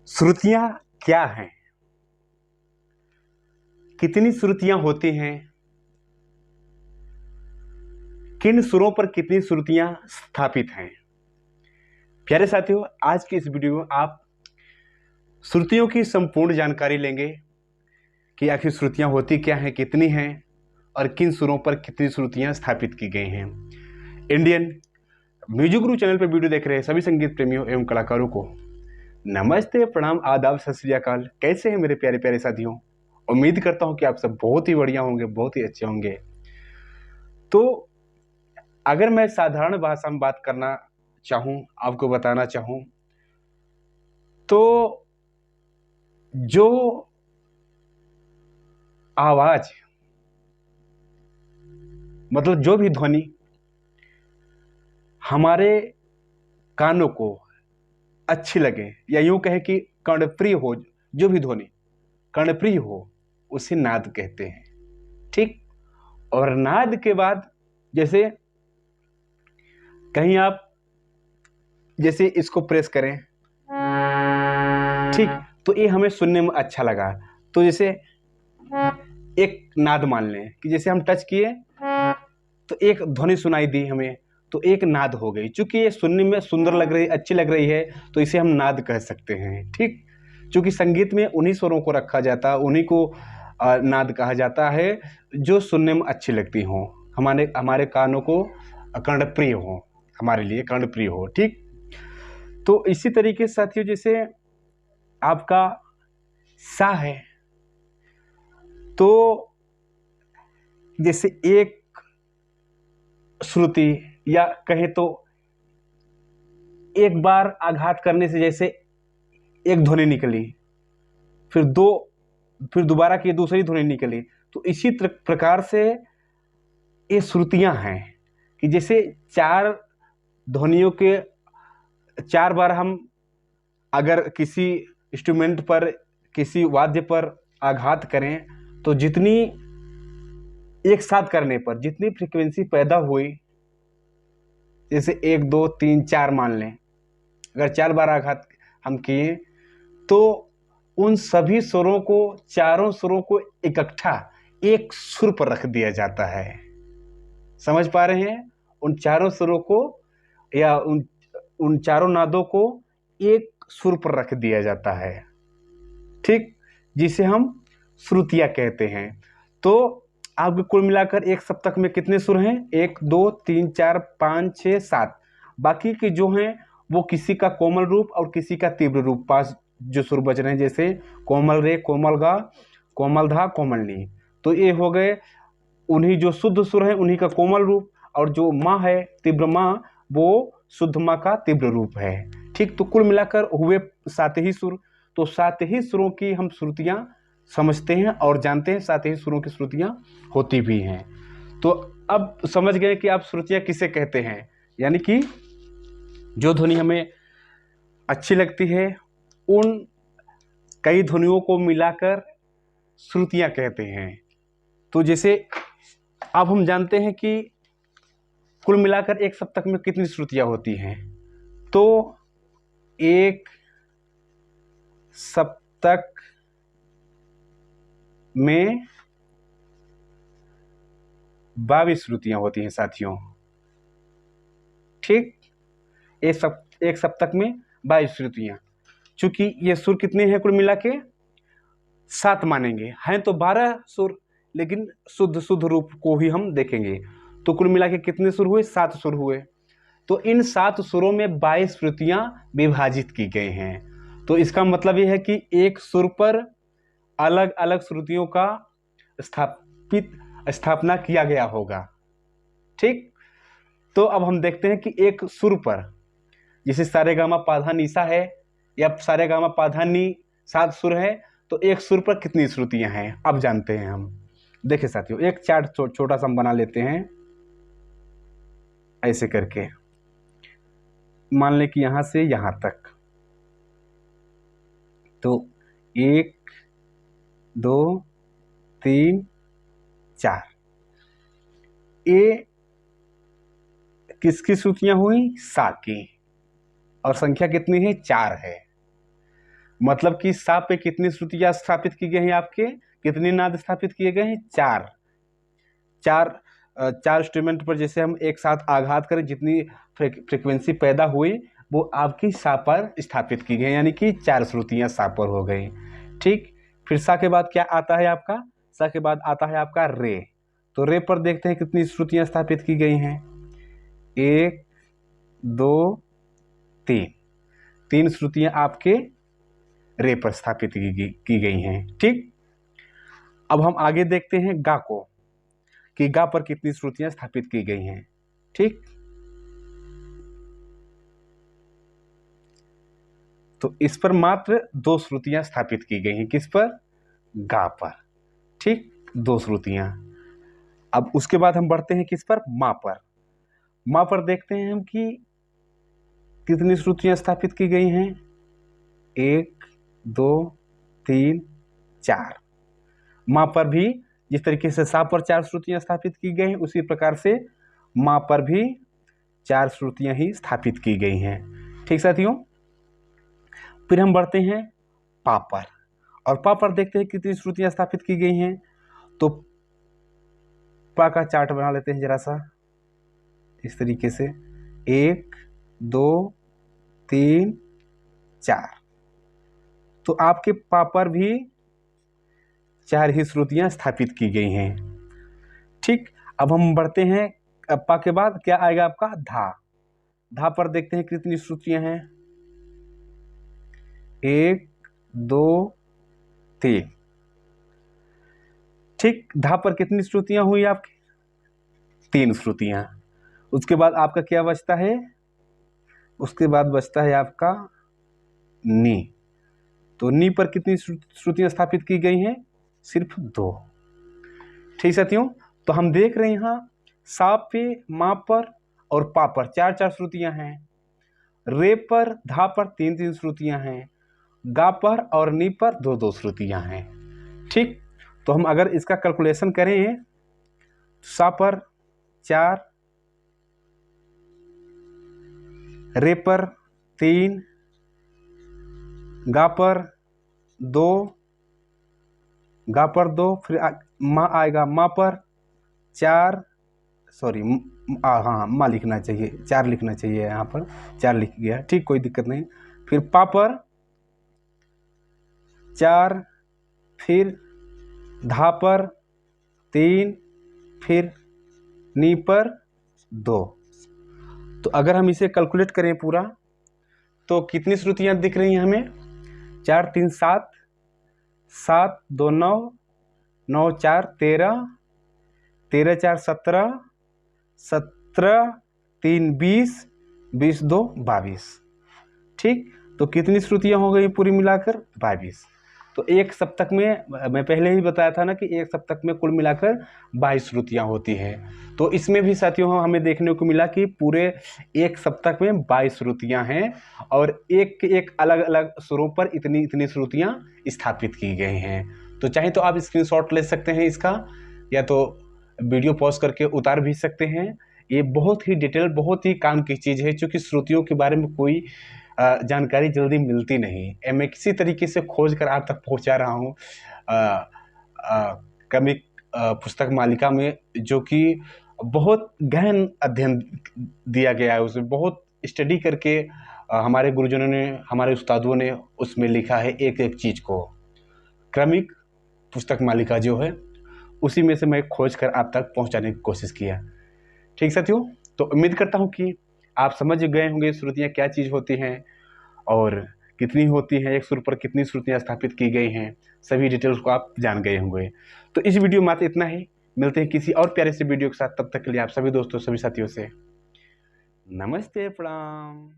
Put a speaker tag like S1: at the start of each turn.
S1: श्रुतियाँ क्या हैं? कितनी श्रुतियाँ होती हैं? किन सुरों पर कितनी श्रुतियाँ स्थापित हैं? प्यारे साथियों, आज की इस वीडियो में आप श्रुतियों की संपूर्ण जानकारी लेंगे कि आखिर श्रुतियाँ होती क्या हैं, कितनी हैं और किन सुरों पर कितनी श्रुतियाँ स्थापित की गई हैं। इंडियन म्यूजिक गुरु चैनल पर वीडियो देख रहे सभी संगीत प्रेमियों एवं कलाकारों को नमस्ते, प्रणाम, आदाब, सत श्री अकाल। कैसे हैं मेरे प्यारे प्यारे साथियों? उम्मीद करता हूं कि आप सब बहुत ही बढ़िया होंगे, बहुत ही अच्छे होंगे। तो अगर मैं साधारण भाषा में बात करना चाहूं, आपको बताना चाहूं, तो जो आवाज, मतलब जो भी ध्वनि हमारे कानों को अच्छी लगे या यूं कहें कि कर्णप्रिय हो, जो भी ध्वनि कर्णप्रिय हो उसे नाद कहते हैं। ठीक। और नाद के बाद जैसे कहीं आप जैसे इसको प्रेस करें, ठीक, तो ये हमें सुनने में अच्छा लगा, तो जैसे एक नाद मान लें कि जैसे हम टच किए तो एक ध्वनि सुनाई दी हमें, तो एक नाद हो गई। चूंकि ये सुनने में सुंदर लग रही, अच्छी लग रही है, तो इसे हम नाद कह सकते हैं। ठीक। चूंकि संगीत में उन्हीं स्वरों को रखा जाता है, उन्हीं को नाद कहा जाता है जो सुनने में अच्छी लगती हो, हमारे हमारे कानों को कर्णप्रिय हो, हमारे लिए कर्णप्रिय हो। ठीक। तो इसी तरीके से साथियों, जैसे आपका सा है, तो जैसे एक श्रुति या कहें तो एक बार आघात करने से जैसे एक ध्वनि निकली, फिर दोबारा की दूसरी ध्वनि निकली, तो इसी प्रकार से ये श्रुतियां हैं कि जैसे चार ध्वनियों के चार बार हम अगर किसी इंस्ट्रूमेंट पर, किसी वाद्य पर आघात करें, तो जितनी एक साथ करने पर जितनी फ्रीक्वेंसी पैदा हुई, जैसे 1 2 3 4 मान लें, अगर 4 बार आघात हम किए तो उन सभी स्वरों को, चारों स्वरों को इकट्ठा एक सुर पर रख दिया जाता है। समझ पा रहे हैं? उन चारों स्वरों को या उन चारों नादों को एक सुर पर रख दिया जाता है। ठीक। जिसे हम श्रुतियां कहते हैं। तो आपके कुल मिलाकर एक सप्तक में कितने सुर हैं? 1 2 3 4 5 6 7। बाकी के जो हैं वो किसी का कोमल रूप और किसी का तीव्र रूप, 5 जो सुर बच रहे हैं, जैसे कोमल रे, कोमल गा, कोमल धा, कोमल नी, तो ये हो गए उन्हीं जो शुद्ध सुर हैं, उन्हीं का कोमल रूप, और जो माँ है, तीव्र माँ, वो शुद्ध माँ का तीव्र रूप है। ठीक। तो कुल मिलाकर हुए 7 ही सुर। तो 7 ही सुरों की हम श्रुतियां समझते हैं और जानते हैं, 7 ही सुरों की श्रुतियां होती भी हैं। तो अब समझ गए कि आप श्रुतियां किसे कहते हैं, यानी कि जो ध्वनि हमें अच्छी लगती है उन कई ध्वनियों को मिलाकर श्रुतियां कहते हैं। तो जैसे अब हम जानते हैं कि कुल मिलाकर एक सप्तक में कितनी श्रुतियां होती हैं। तो एक सप्तक में 22 श्रुतियां होती हैं साथियों। ठीक। एक सप्तक में 22 श्रुतियां। चूंकि ये सुर कितने हैं कुल मिला के? 7 मानेंगे, हैं तो 12 सुर, लेकिन शुद्ध रूप को ही हम देखेंगे। तो कुल मिला के कितने सुर हुए? 7 सुर हुए। तो इन 7 सुरों में 22 श्रुतियां विभाजित की गई हैं। तो इसका मतलब यह है कि एक सुर पर अलग अलग श्रुतियों का स्थापना किया गया होगा। ठीक। तो अब हम देखते हैं कि एक सुर पर, जैसे सारेगामा पाधा निसा है या सारेगामा पाधा नी, 7 सुर है, तो एक सुर पर कितनी श्रुतियां हैं अब जानते हैं हम। देखिए साथियों, एक चार्ट छोटा सा हम बना लेते हैं, ऐसे करके मान लें कि यहां से यहां तक, तो 1 2 3 4, ये किसकी श्रुतियां हुई? सा की। और संख्या कितनी है? 4 है। मतलब कि सा पे कितनी श्रुतियां स्थापित की गई हैं, आपके कितने नाद स्थापित किए गए हैं? चार। चार चार इंस्ट्रूमेंट पर जैसे हम एक साथ आघात करें, जितनी फ्रीक्वेंसी पैदा हुई वो आपकी सा पर स्थापित की गई, यानी कि चार श्रुतियां सा पर हो गई। ठीक, फिर सा के बाद क्या आता है आपका? सा के बाद आता है आपका रे। तो रे पर देखते हैं कितनी श्रुतियां स्थापित की गई हैं। 1 2 3, 3 श्रुतियां आपके रे पर स्थापित की गई हैं। ठीक, अब हम आगे देखते हैं गा को, कि गा पर कितनी श्रुतियां स्थापित की गई हैं। ठीक, तो इस पर मात्र 2 श्रुतियां स्थापित की गई हैं। किस पर? गा पर। ठीक, 2 श्रुतियां। अब उसके बाद हम बढ़ते हैं किस पर? मा पर। मा पर देखते हैं हम कि कितनी श्रुतियां स्थापित की गई हैं। 1 2 3 4। मा पर भी जिस तरीके से सा पर 4 श्रुतियां स्थापित की गई हैं, उसी प्रकार से मा पर भी 4 श्रुतियां ही स्थापित की गई हैं। ठीक साथियों, फिर हम बढ़ते हैं पा पर, और पा पर देखते हैं कितनी श्रुतियां स्थापित की गई हैं। तो पा का चार्ट बना लेते हैं जरा सा इस तरीके से, 1 2 3 4। तो आपके पा पर भी 4 ही श्रुतियां स्थापित की गई हैं। ठीक, अब हम बढ़ते हैं, पा के बाद क्या आएगा आपका? धा। धा पर देखते हैं कितनी श्रुतियां हैं। 1 2 3। ठीक, धा पर कितनी श्रुतियां हुई आपकी? 3 श्रुतियां। उसके बाद आपका क्या बचता है? उसके बाद बचता है आपका नी। तो नी पर कितनी श्रुतियां स्थापित की गई हैं? सिर्फ 2। ठीक साथियों, तो हम देख रहे हैं यहाँ सा पे, मा पर और पा पर 4 श्रुतियां हैं। रे पर, धा पर 3 श्रुतियां हैं। गा पर और नी पर 2 श्रुतियां हैं। ठीक, तो हम अगर इसका कैलकुलेशन करें, सा पर 4, रे पर 3, गा पर 2, गा पर 2, फिर मा आएगा, मा पर 4, सॉरी हाँ मा लिखना चाहिए, 4 लिखना चाहिए, यहाँ पर 4 लिख गया। ठीक, कोई दिक्कत नहीं। फिर पा पर 4, फिर धा पर 3, फिर नी पर 2। तो अगर हम इसे कैलकुलेट करें पूरा, तो कितनी श्रुतियां दिख रही हैं हमें? 4 3 7, 7 2 9, 9 4 13, 13 4 17, 17 3 20, 20 2 22। ठीक, तो कितनी श्रुतियां हो गई पूरी मिलाकर? 22। तो एक सप्तक में, मैं पहले ही बताया था ना कि एक सप्तक में कुल मिलाकर 22 श्रुतियां होती हैं। तो इसमें भी साथियों हमें देखने को मिला कि पूरे एक सप्तक में 22 श्रुतियां हैं, और एक अलग अलग सुरों पर इतनी इतनी श्रुतियां स्थापित की गई हैं। तो चाहे तो आप स्क्रीनशॉट ले सकते हैं इसका, या तो वीडियो पॉज करके उतार भी सकते हैं। ये बहुत ही डिटेल, बहुत ही काम की चीज़ है, क्योंकि श्रुतियों के बारे में कोई जानकारी जल्दी मिलती नहीं। मैं किसी तरीके से खोज कर आप तक पहुंचा रहा हूँ क्रमिक पुस्तक मालिका में, जो कि बहुत गहन अध्ययन दिया गया है। उसमें बहुत स्टडी करके हमारे गुरुजनों ने, हमारे उस्तादों ने उसमें लिखा है एक एक चीज़ को। क्रमिक पुस्तक मालिका जो है, उसी में से मैं खोज कर आप तक पहुंचाने की कोशिश किया। ठीक साथियों, तो उम्मीद करता हूं कि आप समझ गए होंगे श्रुतियां क्या चीज़ होती हैं और कितनी होती हैं, एक सुर पर कितनी श्रुतियां स्थापित की गई हैं, सभी डिटेल्स को आप जान गए होंगे। तो इस वीडियो में इतना ही। मिलते हैं किसी और प्यारे से वीडियो के साथ। तब तक के लिए आप सभी दोस्तों, सभी साथियों से नमस्ते, प्रणाम।